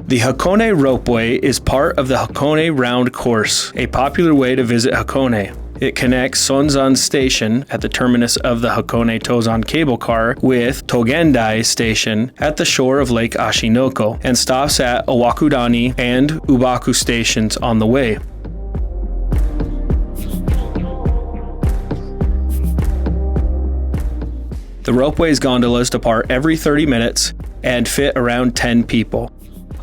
The Hakone Ropeway is part of the Hakone Round Course, a popular way to visit Hakone. It connects Sounzan Station at the terminus of the Hakone Tozan Cablecar with Togendai Station at the shore of Lake Ashinoko and stops at Owakudani and Ubako stations on the way. The ropeway's gondolas depart every 30 minutes and fit around 10 people.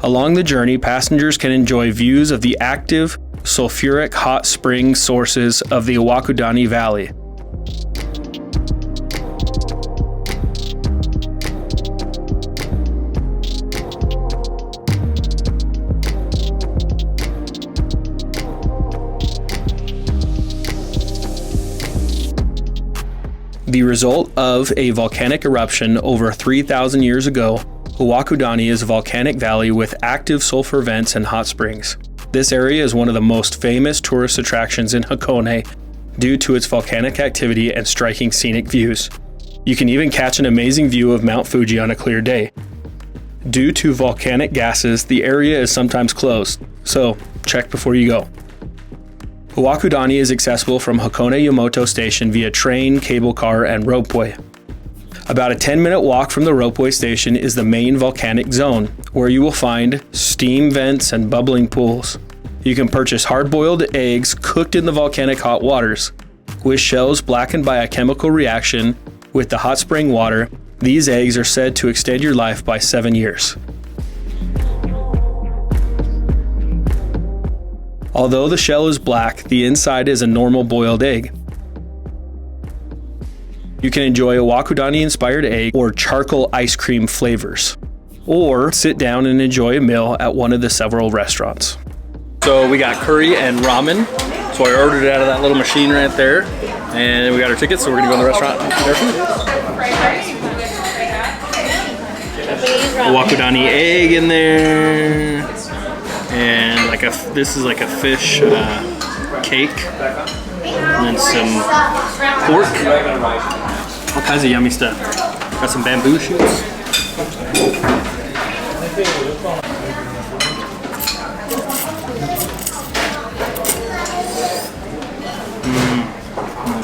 Along the journey, passengers can enjoy views of the active, sulfuric hot spring sources of the Owakudani Valley. The result of a volcanic eruption over 3,000 years ago, Owakudani is a volcanic valley with active sulfur vents and hot springs. This area is one of the most famous tourist attractions in Hakone due to its volcanic activity and striking scenic views. You can even catch an amazing view of Mount Fuji on a clear day. Due to volcanic gases, the area is sometimes closed, so check before you go. Owakudani is accessible from Hakone Yamato Station via train, cable car, and ropeway. About a 10-minute walk from the ropeway station is the main volcanic zone, where you will find steam vents and bubbling pools. You can purchase hard-boiled eggs cooked in the volcanic hot waters. With shells blackened by a chemical reaction with the hot spring water, these eggs are said to extend your life by 7 years. Although the shell is black, the inside is a normal boiled egg. You can enjoy Owakudani-inspired egg or charcoal ice cream flavors, or sit down and enjoy a meal at one of the several restaurants. So we got curry and ramen, so I ordered it out of that little machine right there, and we got our tickets, so we're gonna go in the restaurant and get our food. Owakudani egg in there, and this is like a fish cake, and then some pork. All kinds of yummy stuff. Got some bamboo shoots.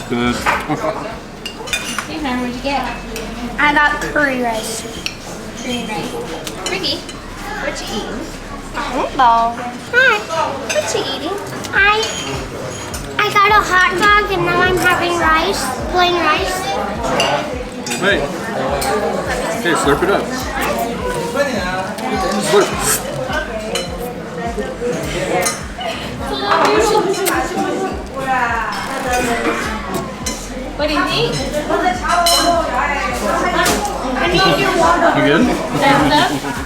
Good. Hey, man, what'd you get? I got curry rice. Green rice. Ricky, what you eating? I don't know. Hi. What you eating? I got a hot dog and now I'm having rice, plain rice. Hey. Hey, slurp it up. Slurp. What do you think? I need your water. You good? Thumbs up?